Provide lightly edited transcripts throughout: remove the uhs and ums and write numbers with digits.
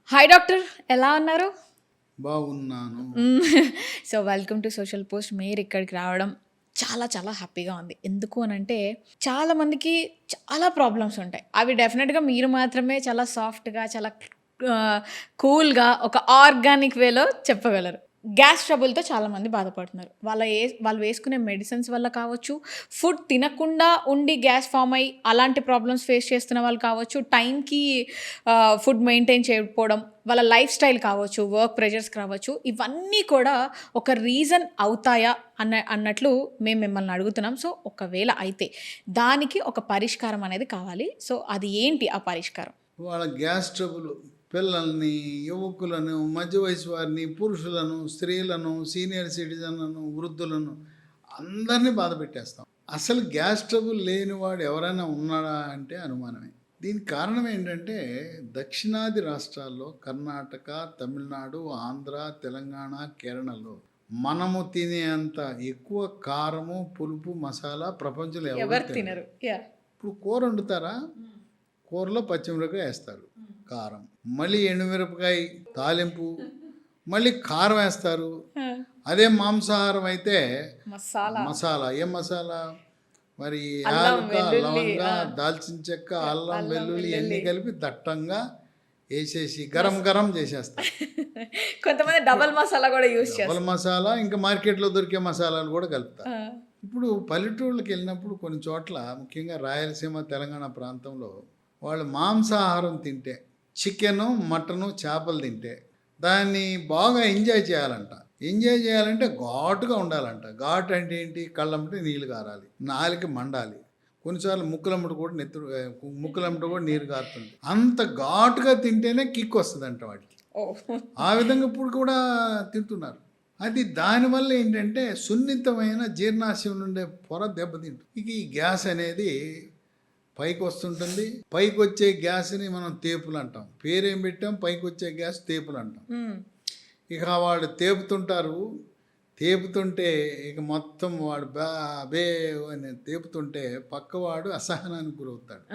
Hi doctor, ఎలా ఉన్నారు? బాగున్నాను. So, welcome to social post. మీరు ఇక్కడికి రావడం చాలా చాలా హ్యాపీగా ఉంది. ఎందుకు అనంటే, చాలా మందికి చాలా ప్రాబ్లమ్స్ ఉంటాయి. అవి డెఫినిట్‌గా మీరు మాత్రమే చాలా సాఫ్ట్‌గా, చాలా కూల్‌గా ఒక ఆర్గానిక్ వేలో చెప్పగలరు. గ్యాస్ ట్రబుల్‌తో చాలామంది బాధపడుతున్నారు. వాళ్ళు వేసుకునే మెడిసిన్స్ వల్ల కావచ్చు, ఫుడ్ తినకుండా ఉండి గ్యాస్ ఫార్మ్ అయ్యి అలాంటి ప్రాబ్లమ్స్ ఫేస్ చేస్తున్న వాళ్ళు కావచ్చు, టైంకి ఫుడ్ మెయింటైన్ చేయకపోవడం, వాళ్ళ లైఫ్ స్టైల్ కావచ్చు, వర్క్ ప్రెషర్స్ కావచ్చు, ఇవన్నీ కూడా ఒక రీజన్ అవుతాయా అన్నట్లు మేము మిమ్మల్ని అడుగుతున్నాం. సో, ఒకవేళ అయితే దానికి ఒక పరిష్కారం అనేది కావాలి. సో, అది ఏంటి ఆ పరిష్కారం? వాళ్ళ గ్యాస్ ట్రబుల్ పిల్లల్ని, యువకులను, మధ్య వయసు వారిని, పురుషులను, స్త్రీలను, సీనియర్ సిటిజన్లను, వృద్ధులను అందరినీ బాధ పెట్టేస్తాం. అసలు గ్యాస్ ట్రబుల్ లేనివాడు ఎవరైనా ఉన్నాడా అంటే అనుమానమే. దీనికి కారణం ఏంటంటే దక్షిణాది రాష్ట్రాల్లో కర్ణాటక, తమిళనాడు, ఆంధ్ర, తెలంగాణ, కేరళలో మనము తినేంత ఎక్కువ కారము, పులుపు, మసాలా ప్రపంచంలో ఎవరు ఎవరు తినరు. తినరు. ఇప్పుడు కూర వండుతారా, కూరలో పచ్చిమిరపకాయ వేస్తారు, కారం, మళ్ళీ ఎండుమిరపకాయ తాలింపు, మళ్ళీ కారం వేస్తారు. అదే మాంసాహారం అయితే మసాలా, ఏం మసాలా మరి, యాలుక, లవంగ, దాల్చిన చెక్క, అల్లం, వెల్లుల్లి ఇవన్నీ కలిపి దట్టంగా వేసేసి గరం గరం చేసేస్తారు. కొంతమంది డబల్ మసాలా కూడా యూజ్ చేస్తారు. డబల్ మసాలా, ఇంకా మార్కెట్లో దొరికే మసాలాలు కూడా కలుపుతారు. ఇప్పుడు పల్లెటూళ్ళకి వెళ్ళినప్పుడు కొన్ని చోట్ల, ముఖ్యంగా రాయలసీమ, తెలంగాణ ప్రాంతంలో వాళ్ళు మాంసాహారం తింటే, చికెను, మటను, చేపలు తింటే దాన్ని బాగా ఎంజాయ్ చేయాలంట. ఎంజాయ్ చేయాలంటే ఘాటుగా ఉండాలంట. ఘాటు అంటే ఏంటి? కళ్ళమ్మటి నీళ్ళు కారాలి, నాలుక మండాలి, కొన్నిసార్లు ముక్కులమ్మటి కూడా నీరు కారుతుంది. అంత ఘాటుగా తింటేనే కిక్ వస్తుందంట వాటికి. ఆ విధంగా ఇప్పుడు కూడా తింటున్నారు. అది దానివల్ల ఏంటంటే సున్నితమైన జీర్ణాశయం నుండే పొర దెబ్బతింటుంది. ఇక ఈ గ్యాస్ అనేది పైకి వస్తుంటుంది. పైకి వచ్చే గ్యాస్ని మనం తేపులు అంటాం. పేరేం పెట్టాం? పైకి వచ్చే గ్యాస్ తేపులు అంటాం. ఇక వాడు తేపుతుంటారు. తేపుతుంటే ఇక మొత్తం వాడు బే అని తేపుతుంటే పక్కవాడు అసహనానికి గురవుతాడు.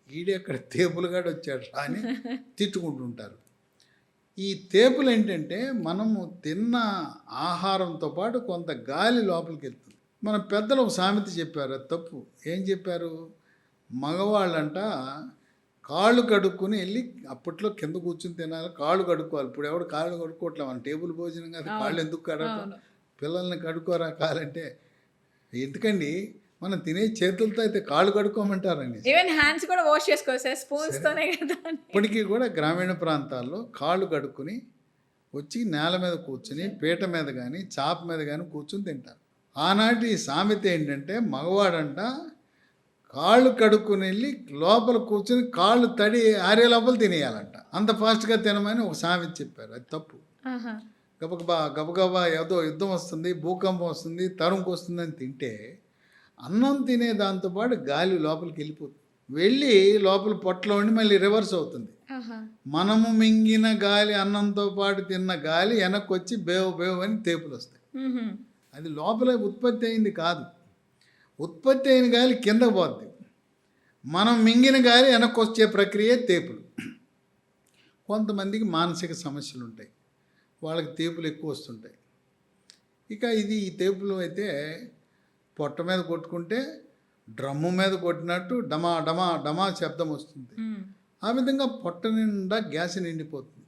ఈడెక్కడ తేపులుగాడు వచ్చాడు అని తిట్టుకుంటుంటారు. ఈ తేపులు ఏంటంటే మనము తిన్న ఆహారంతో పాటు కొంత గాలి లోపలికి వెళ్తుంది. మన పెద్దలు ఒక సామెత చెప్పారు, అది తప్పు. ఏం చెప్పారు? మగవాళ్ళంట కాళ్ళు కడుక్కొని వెళ్ళి, అప్పట్లో కింద కూర్చుని తినాలి, కాళ్ళు కడుక్కోవాలి. ఇప్పుడు ఎవడు కాళ్ళు కడుక్కోవట్లే, మన టేబుల్ భోజనం కదా, కాళ్ళు ఎందుకు కడగటం? పిల్లల్ని కడుక్కోరా కాలంటే, ఎందుకండి మనం తినే చేతులతో అయితే కాళ్ళు కడుక్కోమంటారండి. ఈవెన్ హ్యాండ్స్ కూడా వాష్ చేసుకోవచ్చు, స్పూన్స్ తోనే కదా. ఇప్పటికీ కూడా గ్రామీణ ప్రాంతాల్లో కాళ్ళు కడుక్కొని వచ్చి నేల మీద కూర్చుని, పీట మీద కానీ చాప మీద కానీ కూర్చుని తింటారు. ఆనాటి సామెత ఏంటంటే మగవాడంట కాళ్ళు కడుక్కుని వెళ్ళి లోపల కూర్చొని కాళ్ళు తడి ఆరే లోపల తినేయాలంట. అంత ఫాస్ట్గా తినమని ఒక సామెత చెప్పారు, అది తప్పు. గబగబా ఏదో యుద్ధం వస్తుంది, భూకంపం వస్తుంది, తరుముకు వస్తుందని తింటే అన్నం తినే దాంతోపాటు గాలి లోపలికి వెళ్ళిపోతుంది. వెళ్ళి లోపల పొట్టలో ఉండి మళ్ళీ రివర్స్ అవుతుంది. మనము మింగిన గాలి, అన్నంతో పాటు తిన్న గాలి వెనక్కి వచ్చి బేవ్ బేవ్ అని తేపులు వస్తాయి. అది లోపల ఉత్పత్తి అయింది కాదు. ఉత్పత్తి అయిన గాలి కిందకు పోద్ది. మనం మింగిన గాలి వెనక్కి వచ్చే ప్రక్రియ తేపులు. కొంతమందికి మానసిక సమస్యలు ఉంటాయి, వాళ్ళకి తేపులు ఎక్కువ వస్తుంటాయి. ఇక ఈ తేపులు అయితే పొట్ట మీద కొట్టుకుంటే డ్రమ్ము మీద కొట్టినట్టు డమా డమా డమా శబ్దం వస్తుంది. ఆ విధంగా పొట్ట నిండా గ్యాస్ నిండిపోతుంది.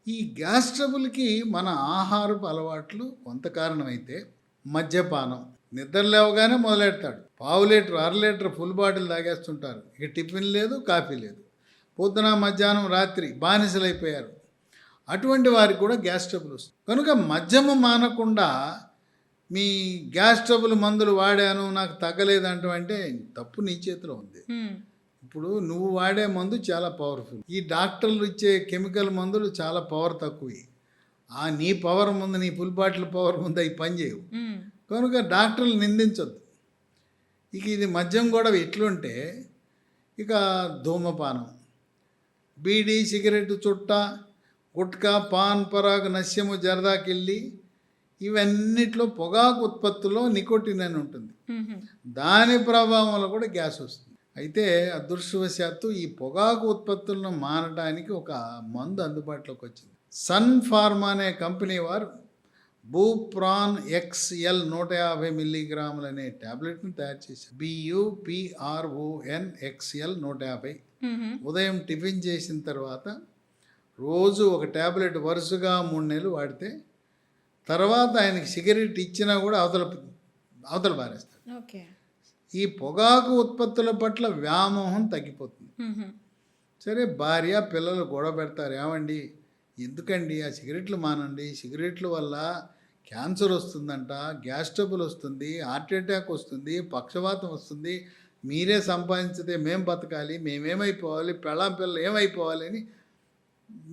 ఈ గ్యాస్ ట్రబుల్కి మన ఆహారపు అలవాట్లు కొంత కారణమైతే, మద్యపానం, నిద్ర లేవగానే మొదలెడతాడు, పావు లీటర్, అర లీటర్ ఫుల్ బాటిల్ తాగేస్తుంటారు. ఇక టిఫిన్ లేదు, కాఫీ లేదు, పొద్దున, మధ్యాహ్నం, రాత్రి బానిసలైపోయారు. అటువంటి వారికి కూడా గ్యాస్ ట్రబుల్ వస్తుంది. కనుక మద్యము మానకుండా మీ గ్యాస్ ట్రబుల్ మందులు వాడాను నాకు తగ్గలేదంటే తప్పు నీ చేతిలో ఉంది. ఇప్పుడు నువ్వు వాడే మందు చాలా పవర్ఫుల్. ఈ డాక్టర్లు ఇచ్చే కెమికల్ మందులు చాలా పవర్ తక్కువ. నీ పవర్ ముందు, నీ ఫుల్ బాటిల్ పవర్ ముందు అవి పనిచేయవు. కనుక డాక్టర్లు నిందించొద్దు. ఇక ఇది మద్యం కూడా ఎట్లుంటే, ఇక ధూమపానం, బీడీ, సిగరెట్, చుట్ట, గుట్కా, పాన్ పరాగ్, నస్యము, జర్దాకిల్లి, ఇవన్నిట్లో పొగాకు ఉత్పత్తిలో నికోటిన్ అని ఉంటుంది. దాని ప్రభావంలో కూడా గ్యాస్ వస్తుంది. అయితే అదృష్టవశాత్తు ఈ పొగాకు ఉత్పత్తులను మానడానికి ఒక మందు అందుబాటులోకి వచ్చింది. సన్ ఫార్మా అనే కంపెనీ వారు బూప్రాన్ XL 150 మిల్లీగ్రాములు అనే ట్యాబ్లెట్ని తయారు చేశారు. BUPRON XL 150. ఉదయం టిఫిన్ చేసిన తర్వాత రోజు ఒక ట్యాబ్లెట్ వరుసగా 3 నెలలు వాడితే తర్వాత ఆయనకి సిగరెట్ ఇచ్చినా కూడా అవతల పారేస్తాడు. ఓకే. ఈ పొగాకు ఉత్పత్తుల పట్ల వ్యామోహం తగ్గిపోతుంది. సరే, భార్య పిల్లలు గొడవ పెడతారు, ఏమండి ఎందుకండి ఆ సిగరెట్లు మానండి, సిగరెట్ల వల్ల క్యాన్సర్ వస్తుందంట, గ్యాస్ ట్రబుల్ వస్తుంది, హార్ట్ అటాక్ వస్తుంది, పక్షవాతం వస్తుంది, మీరే సంపాదించితే మేం బతకాలి, మేమేమైపోవాలి, పిల్లలు ఏమైపోవాలి అని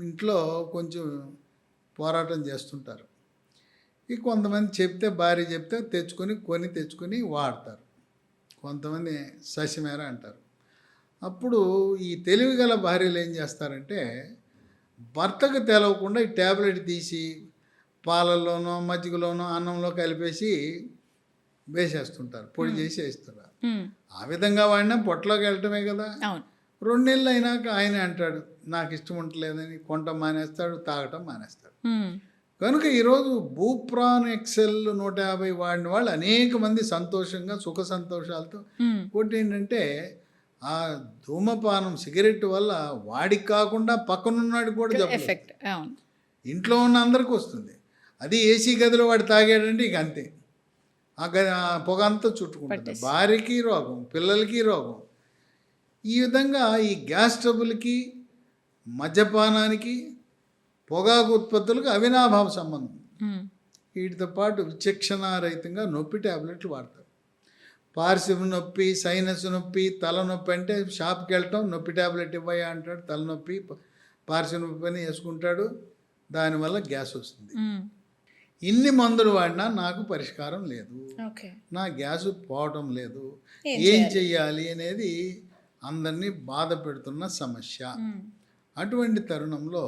ఇంట్లో కొంచెం పోరాటం చేస్తుంటారు. ఈ కొంతమంది చెప్తే, భార్య చెప్తే తెచ్చుకొని వాడతారు. కొంతమంది ససిమేర అంటారు. అప్పుడు ఈ తెలివిగల భార్యలు ఏం చేస్తారంటే భర్తకు తెలవకుండా ఈ ట్యాబ్లెట్ తీసి పాలల్లోనో మజ్జిగలోనో అన్నంలో కలిపేసి వేసేస్తుంటారు, పొడి చేసి వేస్తున్నారు. ఆ విధంగా వాడినా పొట్టలోకి వెళ్ళటమే కదా. 2 నెలలు అయినాక ఆయన అంటాడు నాకు ఇష్టం ఉండలేదని, కొనటం మానేస్తాడు, తాగటం మానేస్తాడు. కనుక ఈరోజు బూప్రాన్ XL 150 వాడిన వాళ్ళు అనేక మంది సంతోషంగా సుఖ సంతోషాలతో. ఇంకోటి ఏంటంటే ఆ ధూమపానం సిగరెట్ వల్ల వాడికి కాకుండా పక్కనున్నాడు కూడా ఎఫెక్ట్ ఇంట్లో ఉన్న అందరికీ వస్తుంది. అది ఏసీ గదిలో వాడు తాగాడంటే ఇక అంతే, ఆ పొగ అంతా చుట్టుకుంటుంది. భార్యకి రోగం, పిల్లలకి రోగం. ఈ విధంగా ఈ గ్యాస్ ట్రబుల్కి, మద్యపానానికి, పొగాకు ఉత్పత్తులకు అవినాభావ సంబంధం. వీటితో పాటు విచక్షణారహితంగా నొప్పి ట్యాబ్లెట్లు వాడతారు. పార్శ్వ నొప్పి, సైనస్ నొప్పి, తలనొప్పి అంటే షాప్కి వెళ్ళటం, నొప్పి ట్యాబ్లెట్ ఇవ్వయా అంటాడు, తలనొప్పి పార్శ్వ నొప్పి అని వేసుకుంటాడు, దానివల్ల గ్యాస్ వస్తుంది. ఇన్ని మందులు వాడినా నాకు పరిష్కారం లేదు, నా గ్యాస్ పోవటం లేదు, ఏం చెయ్యాలి అనేది అందరినీ బాధ పెడుతున్న సమస్య. అటువంటి తరుణంలో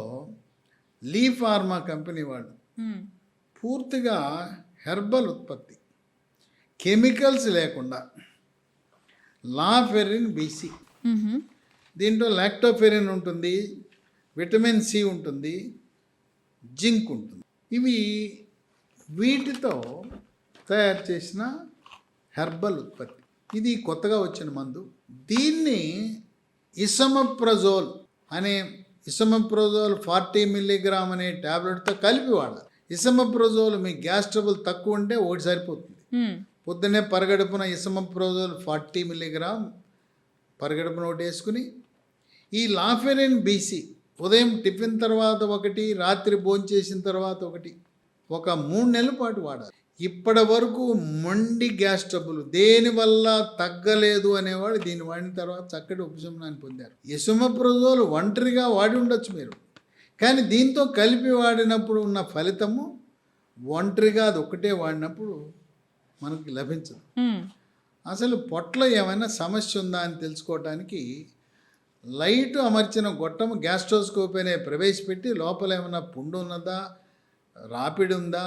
లీ ఫార్మా కంపెనీ వాళ్ళు పూర్తిగా హెర్బల్ ఉత్పత్తి, కెమికల్స్ లేకుండా, లాఫెరిన్ BC, దీంట్లో లాక్టోఫెరిన్ ఉంటుంది, విటమిన్ C ఉంటుంది, జింక్ ఉంటుంది. వీటితో తయారు చేసిన హెర్బల్ ఉత్పత్తి. ఇది కొత్తగా వచ్చిన మందు. దీన్ని ఇసమప్రజోల్ 40 మిల్లీగ్రామ్ అనే ట్యాబ్లెట్తో కలిపి వాడాలి. ఇసమప్రజోల్ మీ గ్యాస్ ట్రబుల్ తక్కువ ఉంటే ఒకటి సరిపోతుంది. పొద్దున్నే పరగడుపున ఇసమప్రజోల్ 40 మిల్లీగ్రామ్ పరగడుపున ఒకటి వేసుకుని, ఈ లాఫెరిన్ BC ఉదయం టిఫిన్ తర్వాత ఒకటి, రాత్రి భోంచేసిన తర్వాత ఒకటి, ఒక 3 నెలల పాటు వాడాలి. ఇప్పటి వరకు మొండి గ్యాస్ ట్రబుల్ దేనివల్ల తగ్గలేదు అనేవాడు దీన్ని వాడిన తర్వాత చక్కటి ఉపశమనాన్ని పొందారు. ఇసమప్రజోల్ ఒంటరిగా వాడి ఉండొచ్చు మీరు, కానీ దీంతో కలిపి వాడినప్పుడు ఉన్న ఫలితము ఒంటరిగా అది ఒకటే వాడినప్పుడు మనకు లభించదు. అసలు పొట్టలో ఏమైనా సమస్య ఉందా అని తెలుసుకోవటానికి లైట్ అమర్చిన గొట్టము గ్యాస్ట్రోస్కోప్ అనే ప్రవేశపెట్టి లోపల ఏమైనా పుండు ఉన్నదా, రాపిడి ఉందా,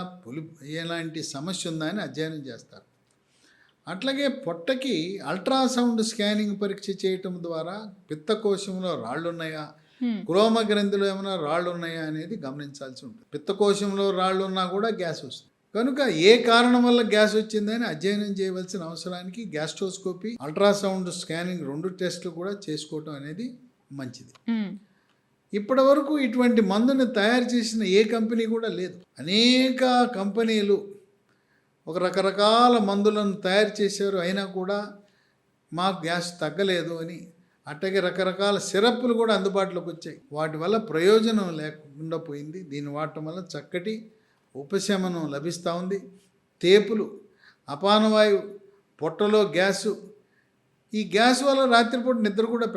ఎలాంటి సమస్య ఉందా అని అధ్యయనం చేస్తారు. అట్లాగే పొట్టకి అల్ట్రాసౌండ్ స్కానింగ్ పరీక్ష చేయటం ద్వారా పిత్తకోశంలో రాళ్ళు ఉన్నాయా, క్రోమ గ్రంథిలో ఏమైనా రాళ్ళు ఉన్నాయా అనేది గమనించాల్సి ఉంటుంది. పిత్తకోశంలో రాళ్ళు ఉన్నా కూడా గ్యాస్ వస్తుంది. కనుక ఏ కారణం వల్ల గ్యాస్ వచ్చిందని అధ్యయనం చేయవలసిన అవసరానికి గ్యాస్ట్రోస్కోపీ, అల్ట్రాసౌండ్ స్కానింగ్ 2 టెస్టులు కూడా చేసుకోవటం అనేది మంచిది. ఇప్పటి వరకు ఇటువంటి మందుని తయారు చేసిన ఏ కంపెనీ కూడా లేదు. అనేక కంపెనీలు ఒక రకరకాల మందులను తయారు చేశారు, అయినా కూడా మాకు గ్యాస్ తగ్గలేదు అని. అట్లాగే రకరకాల సిరప్లు కూడా అందుబాటులోకి వచ్చాయి, వాటి వల్ల ప్రయోజనం లేకుండా పోయింది. దీన్ని వాడటం వల్ల చక్కటి ఉపశమనం లభిస్తూ ఉంది. తేపులు, అపానవాయువు, పొట్టలో గ్యాసు, ఈ గ్యాస్ వల్ల రాత్రిపూట నిద్ర కూడా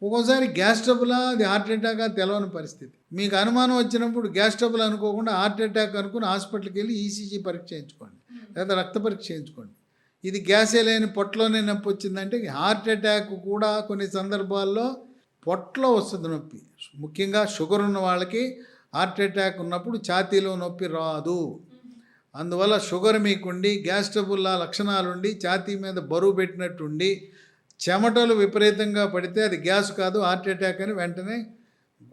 ఒక్కోసారి గ్యాస్ ట్రబులా అది హార్ట్ అటాకా తెలవని పరిస్థితి. మీకు అనుమానం వచ్చినప్పుడు గ్యాస్ ట్రబుల్ అనుకోకుండా హార్ట్ అటాక్ అనుకుని హాస్పిటల్కి వెళ్ళి ECG పరీక్ష చేయించుకోండి, లేదా రక్త పరీక్ష చేయించుకోండి. ఇది గ్యాసే లేని పొట్టలోనే నొప్పి వచ్చిందంటే హార్ట్ అటాక్ కూడా కొన్ని సందర్భాల్లో పొట్టలో వస్తుంది నొప్పి. ముఖ్యంగా షుగర్ ఉన్న వాళ్ళకి హార్ట్ అటాక్ ఉన్నప్పుడు ఛాతీలో నొప్పి రాదు. అందువల్ల షుగర్ మీకుండి గ్యాస్ ట్రబుల్ లక్షణాలుండి ఛాతీ మీద బరువు పెట్టినట్టుండి చెమటలు విపరీతంగా పడితే అది గ్యాస్ కాదు హార్ట్ అటాక్ అని వెంటనే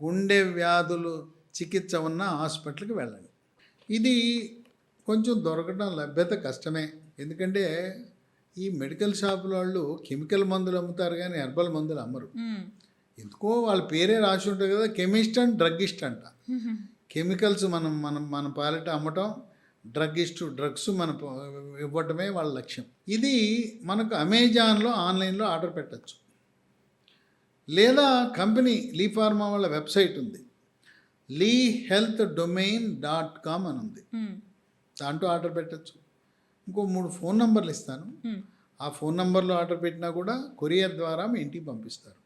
గుండె వ్యాధులు చికిత్స ఉన్న హాస్పిటల్కి వెళ్ళండి. ఇది కొంచెం దొరకడం లభ్యత కష్టమే. ఎందుకంటే ఈ మెడికల్ షాపుల వాళ్ళు కెమికల్ మందులు అమ్ముతారు కానీ హెర్బల్ మందులు అమ్మరు. ఎందుకో వాళ్ళ పేరే రాసి ఉంటుంది కదా, కెమిస్ట్ అండ్ డ్రగ్గిస్ట్ అంట. కెమికల్స్ మన పాలిట అమ్మటం, డ్రగ్స్ ఇవ్వటమే వాళ్ళ లక్ష్యం. ఇది మనకు అమెజాన్లో ఆన్లైన్లో ఆర్డర్ పెట్టచ్చు. లేదా కంపెనీ లీ ఫార్మా వాళ్ళ వెబ్సైట్ ఉంది, lehealthdomain.com అని ఉంది. దాంట్లో ఆర్డర్ పెట్టచ్చు. ఇంకో 3 ఫోన్ నంబర్లు ఇస్తాను. ఆ ఫోన్ నంబర్లో ఆర్డర్ పెట్టినా కూడా కొరియర్ ద్వారా మీ ఇంటికి పంపిస్తారు.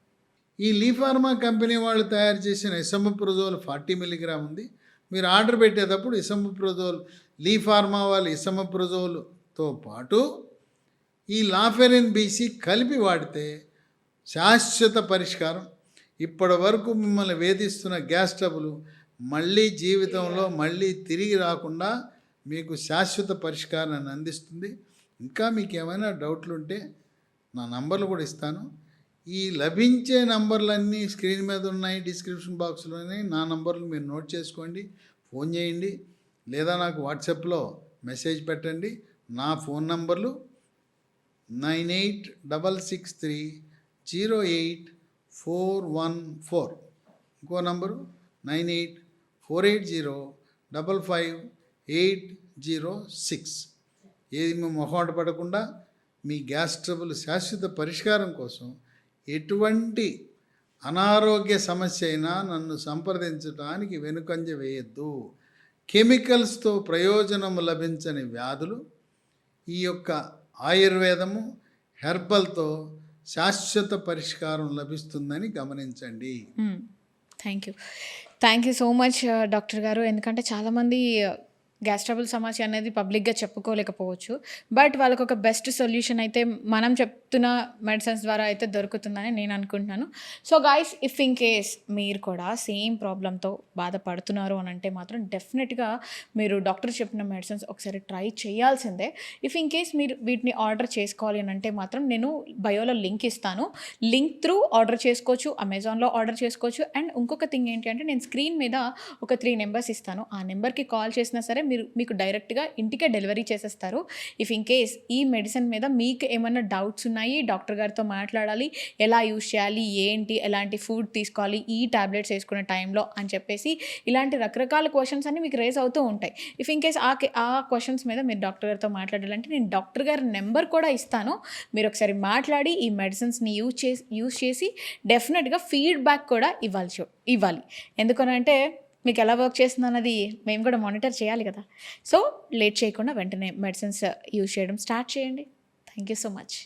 ఈ లీ ఫార్మా కంపెనీ వాళ్ళు తయారు చేసిన ఇసమప్రజోల్ 40 మిల్లీగ్రామ్ ఉంది. మీరు ఆర్డర్ పెట్టేటప్పుడు ఇసమప్రజోల్, లీ ఫార్మా వాళ్ళు ఇసమప్రజోల్తో పాటు ఈ లాఫెరిన్ బీసీ కలిపి వాడితే శాశ్వత పరిష్కారం. ఇప్పటి వరకు మిమ్మల్ని వేధిస్తున్న గ్యాస్ ట్రబుల్ మళ్ళీ జీవితంలో తిరిగి రాకుండా మీకు శాశ్వత పరిష్కారాన్ని అందిస్తుంది. ఇంకా మీకు ఏమైనా డౌట్లు ఉంటే నా నంబర్లు కూడా ఇస్తాను. ఈ లభించే నంబర్లన్నీ స్క్రీన్ మీద ఉన్నాయి, డిస్క్రిప్షన్ బాక్స్లో ఉన్నాయి. నా నంబర్లు మీరు నోట్ చేసుకోండి, ఫోన్ చేయండి, లేదా నాకు వాట్సాప్లో మెసేజ్ పెట్టండి. నా ఫోన్ నంబర్లు 9866308414. ఇంకో నంబరు 9848055806. ఏది మేము మొహమాట పడకుండా మీ గ్యాస్ ట్రబుల్ శాశ్వత పరిష్కారం కోసం ఎటువంటి అనారోగ్య సమస్య అయినా నన్ను సంప్రదించడానికి వెనుకంజ వేయద్దు. కెమికల్స్తో ప్రయోజనం లభించని వ్యాధులు ఈ యొక్క ఆయుర్వేదము హెర్బల్తో శాశ్వత పరిష్కారం లభిస్తుందని గమనించండి. Thank you so much doctor గారు. ఎందుకంటే చాలామంది గ్యాస్ ట్రబుల్ సమస్య అనేది పబ్లిక్గా చెప్పుకోలేకపోవచ్చు, బట్ వాళ్ళకు ఒక బెస్ట్ సొల్యూషన్ అయితే మనం చెప్తున్న మెడిసిన్స్ ద్వారా అయితే దొరుకుతుందని నేను అనుకుంటున్నాను. So guys, if in case మీరు కూడా సేమ్ ప్రాబ్లంతో బాధపడుతున్నారు అని అంటే మాత్రం డెఫినెట్గా మీరు డాక్టర్ చెప్పిన మెడిసిన్స్ ఒకసారి ట్రై చేయాల్సిందే. ఇఫ్ ఇన్ కేస్ మీరు వీటిని ఆర్డర్ చేసుకోవాలి అని అంటే మాత్రం నేను బయోలో లింక్ ఇస్తాను. లింక్ త్రూ ఆర్డర్ చేసుకోవచ్చు, అమెజాన్లో ఆర్డర్ చేసుకోవచ్చు. అండ్ ఇంకొక థింగ్ ఏంటి అంటే నేను స్క్రీన్ మీద ఒక 3 నెంబర్స్ ఇస్తాను. ఆ నెంబర్కి కాల్ చేసినా సరే మీకు డైరెక్ట్గా ఇంటికే డెలివరీ చేసేస్తారు. ఇఫ్ ఇన్ కేస్ ఈ మెడిసిన్ మీద మీకు ఏమైనా డౌట్స్ ఉన్నాయి, డాక్టర్ గారితో మాట్లాడాలి, ఎలా యూజ్ చేయాలి, ఏంటి, ఎలాంటి ఫుడ్ తీసుకోవాలి ఈ టాబ్లెట్స్ వేసుకునే టైంలో అని చెప్పేసి ఇలాంటి రకరకాల క్వశ్చన్స్ అన్ని మీకు రేస్ అవుతూ ఉంటాయి. ఇఫ్ ఇన్ కేస్ ఆ క్వశ్చన్స్ మీద మీరు డాక్టర్ గారితో మాట్లాడాలంటే నేను డాక్టర్ గారి నెంబర్ కూడా ఇస్తాను. మీరు ఒకసారి మాట్లాడి ఈ మెడిసిన్స్ని యూజ్ చేసి డెఫినెట్గా ఫీడ్బ్యాక్ కూడా ఇవ్వాలి. ఎందుకనంటే మీకు ఎలా వర్క్ చేస్తుంది అన్నది మేము కూడా మానిటర్ చేయాలి కదా. సో లేట్ చేయకుండా వెంటనే మెడిసిన్స్ యూజ్ చేయడం స్టార్ట్ చేయండి. Thank you so much.